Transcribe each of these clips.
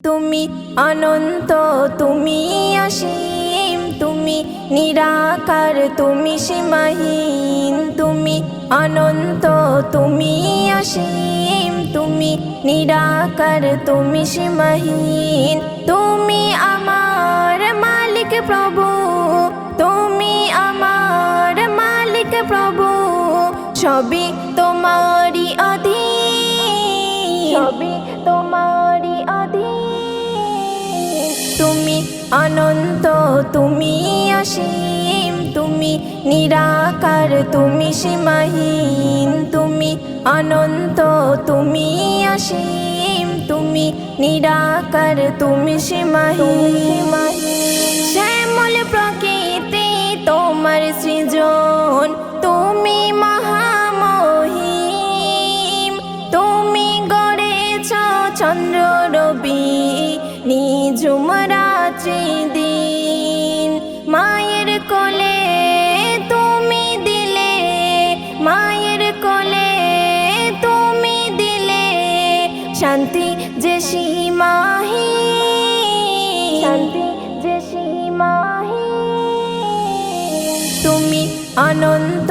তুমি অনন্ত, তুমি অসীম, তুমি নিরাকার, তুমি সীমাহীন। তুমি অনন্ত, তুমি অসীম, তুমি নিরাকার, তুমি সীমাহীন। তুমি আমার মালিক প্রভু, তুমি আমার মালিক প্রভু, সবই তোমারই অধীন, সবই তোমারই অধীন। তুমি অনন্ত, তুমি অসীম, তুমি নিরাকার, তুমি সীমাহীন। তুমি অনন্ত, তুমি অসীম, তুমি নিরাকার, তুমি সীমাহীন। শ্যামল প্রকৃতি তোমার সৃজন, তুমি মহামহিম। তুমি গড়েছ চন্দ্র রবি, নিঝুম রাত্রি দিন। মায়ের কোলে তুমি দিলে, মায়ের কোলে তুমি দিলে শান্তি যে সীমাহীন, শান্তি যে সীমাহীন। তুমি অনন্ত,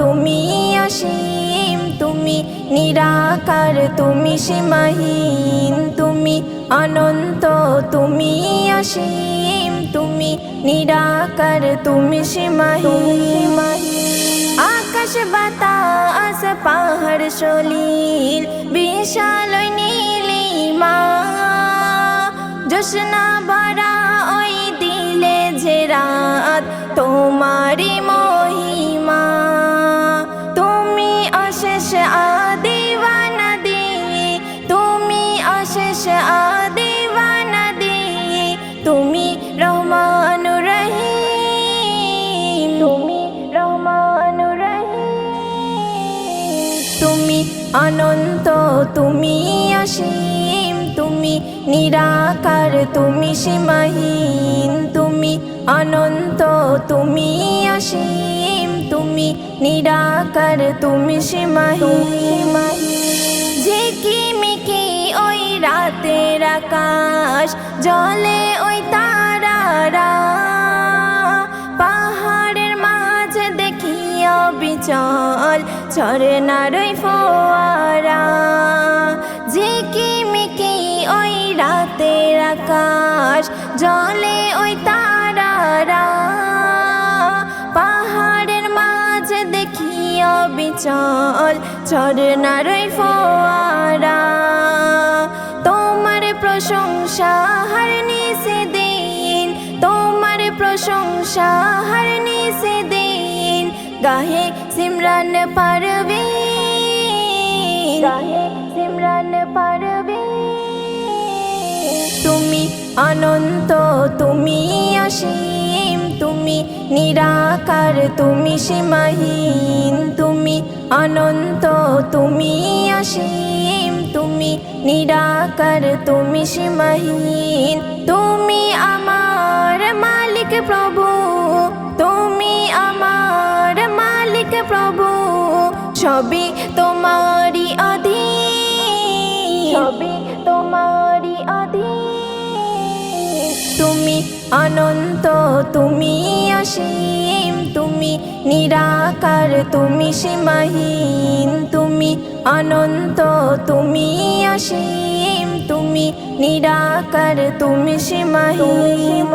তুমি অসীম, তুমি নিরাকার, তুমি সীমাহীন। তুমি অনন্ত, তুমি অসীম, তুমি নিরাকার, তুমি সীমাহীন। আকাশ বাতাস পাহাড় সলিল বিশাল নীলিমা, জোছনা ভরা ওই দিলে যে রাত তোমারি মহিমা। তুমি অশেষ আদিবানাদি, তুমি অশেষ আদিবানাদি, তুমি রহমানুর রহিম, তুমি রহমানুর রহিম। তুমি অনন্ত, তুমি অসীম, তুমি নিরাকার, তুমি সীমাহীন। তুমি অনন্ত, তুমি অসীম, তুমি নিরাকার, তুমি সীমাহীন। ঝিকিমিকি ওই রাতের আকাশ, জলে ওই তারারা, পাহাড়ের মাঝে দেখি অবিচল ঝরনার ওই ফোয়ারা। ঝিকিমিকি ওই রাতের আকাশ, জলে ওই তারারা, পাহাড়ের মাঝে দেখি অবিচল ঝরনার ওই ফোয়ারা। তোমার প্রশংসা হর নিশে দিন, তোমার প্রশংসা হর নিশে দিন, গাহে সিমরান পারভীন, গাহে সিমরান পারভীন। তুমি অনন্ত, তুমি অসীম, তুমি নিরাকার, তুমি সীমাহীন। তুমি অনন্ত, তুমি অসীম, তুমি নিরাকার, তুমি সীমাহীন। তুমি আমার মালিক প্রভু, তুমি আমার মালিক প্রভু, সবই তোমারই অধীন, সবই তোমারই অধীন। তুমি অনন্ত, তুমি অসীম, তুমি নিরাকার, তুমি সীমাহীন। তুমি অনন্ত, তুমি অসীম, তুমি নিরাকার, তুমি সীমাহীন।